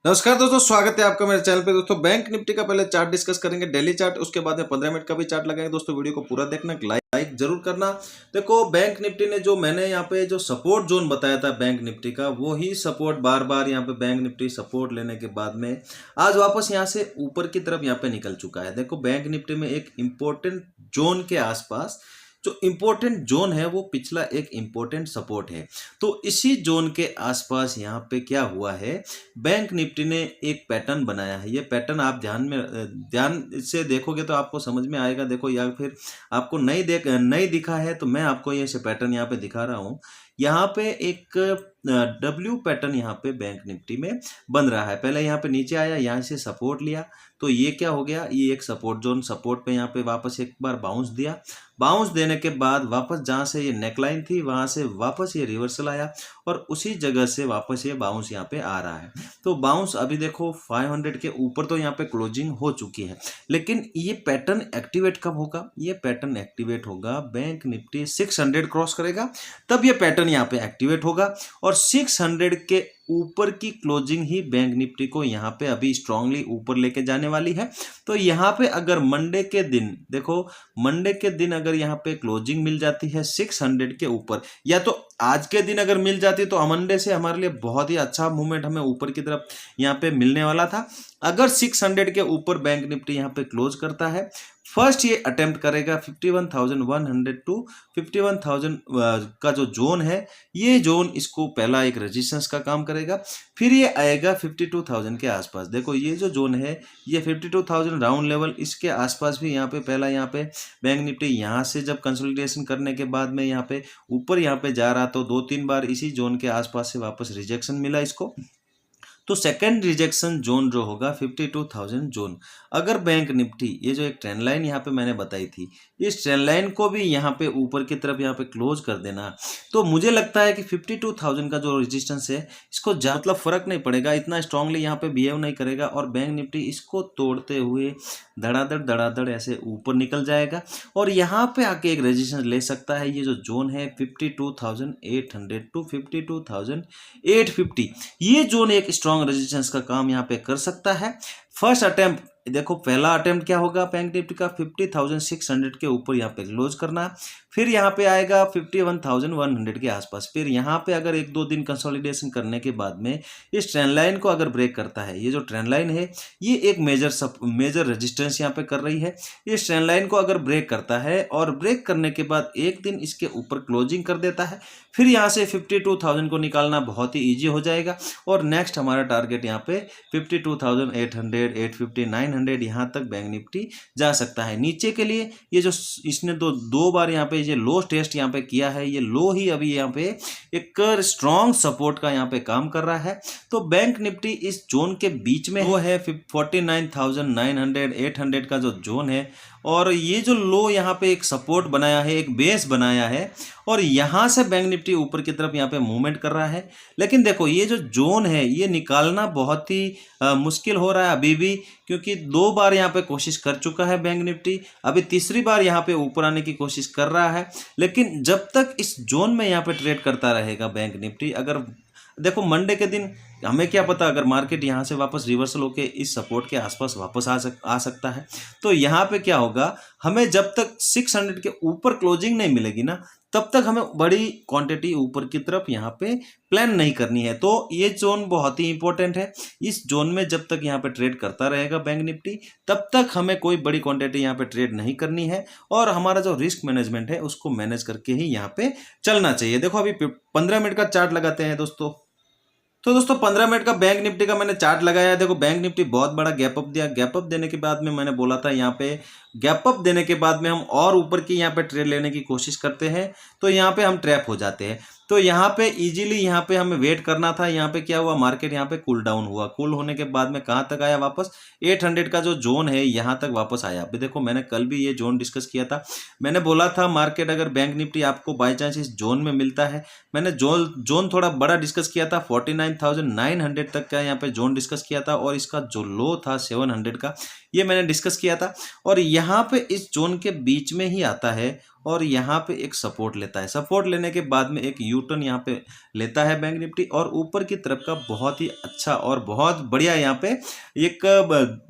नमस्कार दोस्तों, स्वागत है आपका मेरे चैनल पे। दोस्तों बैंक निफ्टी का पहले चार्ट डिस्कस करेंगे, डेली चार्ट, उसके बाद में 15 मिनट का भी चार्ट लगाएंगे। दोस्तों वीडियो को पूरा देखना, लाइक जरूर करना। देखो बैंक निफ्टी ने जो मैंने यहाँ पे जो सपोर्ट जोन बताया था बैंक निफ्टी का, वो ही सपोर्ट बार बार यहाँ पे बैंक निफ्टी सपोर्ट लेने के बाद में आज वापस यहाँ से ऊपर की तरफ यहाँ पे निकल चुका है। देखो बैंक निफ्टी में एक इंपॉर्टेंट जोन के आसपास जो इंपॉर्टेंट जोन है वो पिछला एक इंपॉर्टेंट सपोर्ट है। तो इसी जोन के आसपास यहाँ पे क्या हुआ है, बैंक निफ्टी ने एक पैटर्न बनाया है। ये पैटर्न आप ध्यान से देखोगे तो आपको समझ में आएगा। देखो, या फिर आपको नहीं दिखा है तो मैं आपको ये पैटर्न यहाँ पे दिखा रहा हूँ। यहाँ पे एक डब्ल्यू पैटर्न यहाँ पे बैंक निफ्टी में बन रहा है। पहले यहाँ पे नीचे आया, यहाँ से सपोर्ट लिया, तो ये क्या हो गया, ये एक सपोर्ट जोन, सपोर्ट पे यहाँ पे वापस एक बार बाउंस दिया। बाउंस देने के बाद वापस जहाँ से ये नेकलाइन थी वहाँ से वापस ये रिवर्सल आया और उसी जगह से वापस ये बाउंस यहाँ पे आ रहा है। तो बाउंस अभी देखो 500 के ऊपर तो यहाँ पे क्लोजिंग हो चुकी है, लेकिन ये पैटर्न एक्टिवेट कब होगा? ये पैटर्न एक्टिवेट होगा बैंक निफ्टी 600 क्रॉस करेगा, तब ये पैटर्न यहाँ पे एक्टिवेट होगा और 600 के ऊपर की क्लोजिंग ही बैंक निफ्टी को यहाँ पे अभी स्ट्रांगली ऊपर लेके जाने वाली है। तो यहाँ पे अगर मंडे के दिन, देखो मंडे के दिन अगर यहाँ पे क्लोजिंग मिल जाती है 600 के ऊपर, या तो आज के दिन अगर मिल जाती तो मंडे से हमारे लिए बहुत ही अच्छा मूवमेंट हमें ऊपर की तरफ यहाँ पे मिलने वाला था। अगर 600 के ऊपर बैंक निफ्टी यहाँ पे क्लोज करता है, फर्स्ट ये अटेम्प्ट करेगा 51,100 टू 51,000 का जो जोन है, ये जोन इसको पहला एक रेजिस्टेंस का काम करेगा। फिर ये आएगा 52,000 के आसपास। देखो ये जो जोन है ये 52,000 राउंड लेवल, इसके आसपास भी यहाँ पे पहला यहाँ पे बैंक निफ्टी यहाँ से जब कंसोलिडेशन करने के बाद में यहाँ पे ऊपर यहाँ पे जा रहा, तो 2-3 बार इसी जोन के आसपास से वापस रिजेक्शन मिला इसको। तो सेकंड रिजेक्शन जोन जो होगा 52,000 जोन। अगर बैंक निफ्टी ये जो एक ट्रेंड लाइन यहाँ पे मैंने बताई थी, इस ट्रेंड लाइन को भी यहाँ पे ऊपर की तरफ यहाँ पे क्लोज कर देना, तो मुझे लगता है कि 52,000 का जो रेजिस्टेंस है इसको मतलब फर्क नहीं पड़ेगा, इतना स्ट्रांगली यहाँ पे बिहेव नहीं करेगा और बैंक निफ्टी इसको तोड़ते हुए धड़ाधड़ ऐसे ऊपर निकल जाएगा और यहाँ पे आके एक रेजिस्टेंस ले सकता है। ये जो जोन है 52,800 टू 52,850, ये जोन एक स्ट्रॉन्ग रेजिस्टेंस का काम यहाँ पे कर सकता है। फर्स्ट अटेम्प्ट, देखो पहला अटेम्प्ट क्या होगा बैंक निफ्टी का, 50,600 के ऊपर यहाँ पे क्लोज करना, फिर यहाँ पे आएगा 51,100 के आसपास। फिर यहाँ पे अगर 1-2 दिन कंसोलिडेशन करने के बाद में इस ट्रेंड लाइन को अगर ब्रेक करता है, ये जो ट्रेंड लाइन है ये एक मेजर रेजिस्टेंस यहाँ पे कर रही है, इस ट्रेंड लाइन को अगर ब्रेक करता है और ब्रेक करने के बाद एक दिन इसके ऊपर क्लोजिंग कर देता है, फिर यहाँ से 52,000 को निकालना बहुत ही ईजी हो जाएगा और नेक्स्ट हमारा टारगेट यहाँ पे 52,800, 850, 900 यहाँ तक बैंक निफ्टी जा सकता है। नीचे के लिए ये जो इसने दो बार यहाँ पे ये लो टेस्ट यहाँ पे किया है, ये लो ही अभी यहाँ पे एक स्ट्रॉन्ग सपोर्ट का यहाँ पे काम कर रहा है। तो बैंक निफ्टी इस जोन के बीच में वो है 49,900, 800 का जो जोन है, और ये जो लो यहाँ पे एक सपोर्ट बनाया है, एक बेस बनाया है और यहाँ से बैंक निफ्टी ऊपर की तरफ यहाँ पे मूवमेंट कर रहा है। लेकिन देखो ये जो जोन है ये निकालना बहुत ही मुश्किल हो रहा है अभी भी, क्योंकि 2 बार यहाँ पे कोशिश कर चुका है बैंक निफ्टी, अभी तीसरी बार यहाँ पे ऊपर आने की कोशिश कर रहा है। लेकिन जब तक इस जोन में यहाँ पे ट्रेड करता रहेगा बैंक निफ्टी, अगर देखो मंडे के दिन हमें क्या पता, अगर मार्केट यहाँ से वापस रिवर्सल होके इस सपोर्ट के आसपास वापस आ सकता है। तो यहाँ पे क्या होगा, हमें जब तक 600 के ऊपर क्लोजिंग नहीं मिलेगी ना, तब तक हमें बड़ी क्वांटिटी ऊपर की तरफ यहाँ पे प्लान नहीं करनी है। तो ये जोन बहुत ही इंपॉर्टेंट है। इस जोन में जब तक यहाँ पे ट्रेड करता रहेगा बैंक निफ्टी, तब तक हमें कोई बड़ी क्वांटिटी यहाँ पे ट्रेड नहीं करनी है और हमारा जो रिस्क मैनेजमेंट है उसको मैनेज करके ही यहाँ पे चलना चाहिए। देखो अभी 15 मिनट का चार्ट लगाते हैं दोस्तों। तो दोस्तों 15 मिनट का बैंक निफ्टी का मैंने चार्ट लगाया है। देखो बैंक निफ्टी बहुत बड़ा गैप अप दिया, गैप अप देने के बाद में मैंने बोला था यहाँ पे गैप अप देने के बाद में हम और ऊपर की यहाँ पे ट्रेड लेने की कोशिश करते हैं तो यहाँ पे हम ट्रैप हो जाते हैं। तो यहाँ पे इजीली यहाँ पे हमें वेट करना था। यहाँ पे क्या हुआ, मार्केट यहाँ पे कूल डाउन हुआ, कूल होने के बाद में कहाँ तक आया, वापस 800 का जो जोन है यहाँ तक वापस आया। अभी देखो मैंने कल भी ये जोन डिस्कस किया था, मैंने बोला था मार्केट अगर बैंक निफ्टी आपको बाई चांस इस जोन में मिलता है, मैंने जोन थोड़ा बड़ा डिस्कस किया था, 49,900 तक का यहाँ पे जोन डिस्कस किया था और इसका जो लो था 700 का, ये मैंने डिस्कस किया था। और यहाँ पे इस जोन के बीच में ही आता है और यहाँ पे एक सपोर्ट लेता है। सपोर्ट लेने के बाद में एक यू टर्न यहाँ पे लेता है बैंक निफ्टी और ऊपर की तरफ का बहुत ही अच्छा और बहुत बढ़िया यहाँ पे एक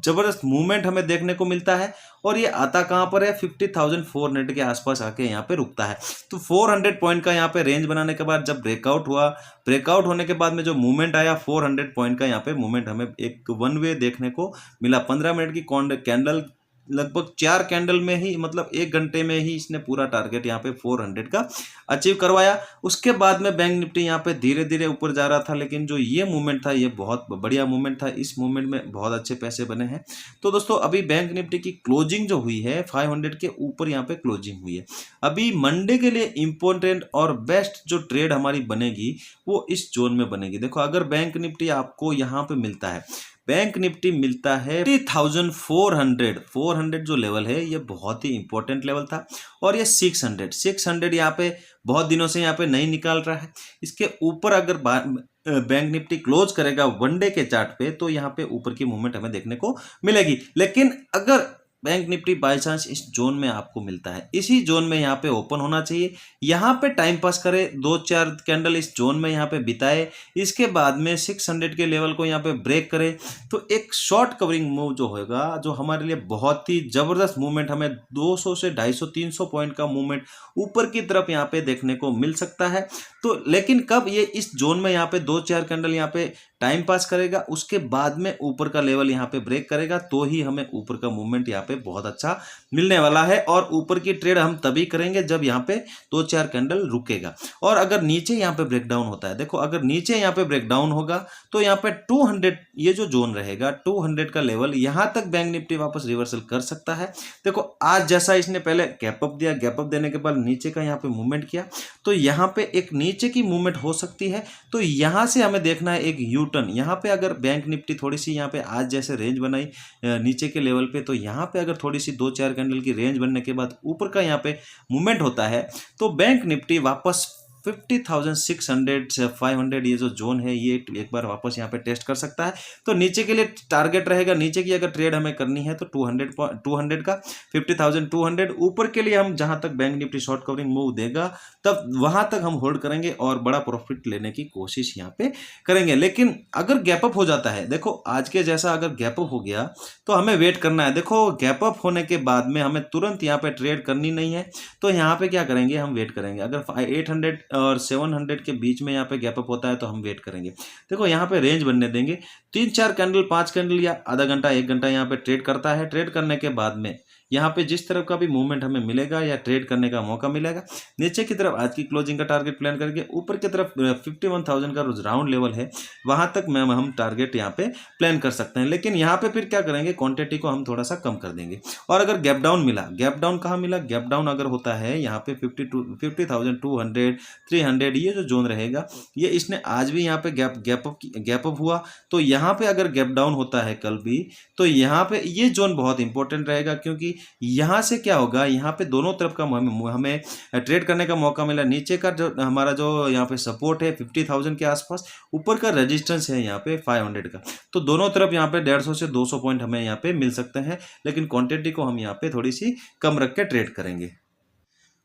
जबरदस्त मूवमेंट हमें देखने को मिलता है। और ये आता कहाँ पर है, 50,400 के आसपास आके यहाँ पे रुकता है। तो 400 पॉइंट का यहाँ पे रेंज बनाने के बाद जब ब्रेकआउट हुआ, ब्रेकआउट होने के बाद में जो मूवमेंट आया 400 पॉइंट का यहाँ पे मूवमेंट हमें एक वन वे देखने को मिला। 15 मिनट की कैंडल, लगभग 4 कैंडल में ही, मतलब 1 घंटे में ही इसने पूरा टारगेट यहाँ पे 400 का अचीव करवाया। उसके बाद में बैंक निफ्टी यहाँ पे धीरे धीरे ऊपर जा रहा था, लेकिन जो ये मूवमेंट था ये बहुत बढ़िया मूवमेंट था। इस मूवमेंट में बहुत अच्छे पैसे बने हैं। तो दोस्तों अभी बैंक निफ्टी की क्लोजिंग जो हुई है 500 के ऊपर यहाँ पे क्लोजिंग हुई है। अभी मंडे के लिए इंपॉर्टेंट और बेस्ट जो ट्रेड हमारी बनेगी वो इस जोन में बनेगी। देखो अगर बैंक निफ्टी आपको यहाँ पे मिलता है, बैंक निफ्टी मिलता है 50,400 जो लेवल है ये बहुत ही इंपॉर्टेंट लेवल था। और ये 600 यहाँ पे बहुत दिनों से यहाँ पे नहीं निकाल रहा है। इसके ऊपर अगर बैंक निफ्टी क्लोज करेगा वनडे के चार्ट पे तो यहाँ पे ऊपर की मूवमेंट हमें देखने को मिलेगी। लेकिन अगर बैंक निफ्टी बाय चांस इस जोन में आपको मिलता है, इसी जोन में यहाँ पे ओपन होना चाहिए। यहाँ पे टाइम पास करे, 2-4 कैंडल इस जोन में यहाँ पे बिताए, इसके बाद में 600 के लेवल को यहाँ पे ब्रेक करे तो एक शॉर्ट कवरिंग मूव जो होगा, जो हमारे लिए बहुत ही जबरदस्त मूवमेंट, हमें 200 से 250-300 पॉइंट का मूवमेंट ऊपर की तरफ यहाँ पे देखने को मिल सकता है। तो लेकिन कब ये इस जोन में यहाँ पे 2-4 कैंडल यहाँ पे टाइम पास करेगा, उसके बाद में ऊपर का लेवल यहाँ पे ब्रेक करेगा तो ही हमें ऊपर का मूवमेंट यहाँ पे बहुत अच्छा मिलने वाला है। और ऊपर की ट्रेड हम तभी करेंगे जब यहाँ पे 2-4 कैंडल रुकेगा। और अगर नीचे यहाँ पे ब्रेकडाउन होता है, देखो अगर नीचे यहाँ पे ब्रेकडाउन होगा तो यहाँ पे 200 ये जो जोन रहेगा 200 का लेवल, यहाँ तक बैंक निफ्टी वापस रिवर्सल कर सकता है। देखो आज जैसा इसने पहले गैप अप दिया, गैप अप देने के बाद नीचे का यहाँ पे मूवमेंट किया, तो यहाँ पे एक नीचे की मूवमेंट हो सकती है। तो यहाँ से हमें देखना है एक यू टर्न। यहाँ पे अगर बैंक निफ्टी थोड़ी सी यहाँ पे आज जैसे रेंज बनाई नीचे के लेवल पे, तो यहाँ पे अगर थोड़ी सी 2-4 कैंडल की रेंज बनने के बाद ऊपर का यहाँ पे मूवमेंट होता है तो बैंक निफ्टी वापस 50,600 से 500 ये जो जोन है ये एक बार वापस यहाँ पे टेस्ट कर सकता है। तो नीचे के लिए टारगेट रहेगा, नीचे की अगर ट्रेड हमें करनी है तो 200 का 50,200। ऊपर के लिए हम जहां तक bank Nifty short covering move देगा तब वहां तक हम होल्ड करेंगे और बड़ा प्रॉफिट लेने की कोशिश यहाँ पे करेंगे। लेकिन अगर गैप अप हो जाता है, देखो आज के जैसा अगर गैप अप हो गया तो हमें वेट करना है। देखो गैप अप होने के बाद में हमें तुरंत यहाँ पे ट्रेड करनी नहीं है, तो यहाँ पे क्या करेंगे, हम वेट करेंगे। अगर 800 और 700 के बीच में यहाँ पे गैप अप होता है तो हम वेट करेंगे। देखो यहाँ पे रेंज बनने देंगे, 3-4 कैंडल 5 कैंडल या आधा घंटा 1 घंटा यहाँ पे ट्रेड करता है। ट्रेड करने के बाद में यहाँ पे जिस तरफ का भी मूवमेंट हमें मिलेगा या ट्रेड करने का मौका मिलेगा, नीचे की तरफ आज की क्लोजिंग का टारगेट प्लान करके ऊपर की तरफ 51,000 का राउंड लेवल है वहां तक मैम हम टारगेट यहाँ पे प्लान कर सकते हैं। लेकिन यहाँ पे फिर क्या करेंगे, क्वांटिटी को हम थोड़ा सा कम कर देंगे। और अगर गैप डाउन मिला, गैप डाउन कहाँ मिला, गैप डाउन अगर होता है यहाँ पे 50,200 300 ये जो जोन रहेगा, ये इसने आज भी यहाँ पे गैप अप हुआ। तो यहाँ पे अगर गैप डाउन होता है कल भी, तो यहाँ पे ये जोन बहुत इंपॉर्टेंट रहेगा, क्योंकि यहाँ से क्या होगा, यहाँ पे दोनों तरफ का हमें ट्रेड करने का मौका मिला। नीचे का जो हमारा जो यहाँ पे सपोर्ट है 50,000 के आसपास, ऊपर का रेजिस्टेंस है यहाँ पे 500 का, तो दोनों तरफ यहाँ पे 150 से 200 पॉइंट हमें यहाँ पे मिल सकते हैं। लेकिन क्वांटिटी को हम यहाँ पे थोड़ी सी कम रख के ट्रेड करेंगे।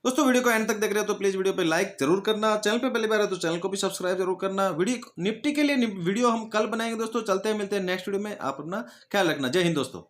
दोस्तों वीडियो को एंड तक देख रहे हो तो प्लीज वीडियो पे लाइक जरूर करना, चैनल पे पहली बार है तो चैनल को भी सब्सक्राइब जरूर करना। वीडियो निफ्टी के लिए वीडियो हम कल बनाएंगे दोस्तों। चलते हैं, मिलते हैं नेक्स्ट वीडियो में। आप अपना ख्याल रखना। जय हिंद दोस्तों।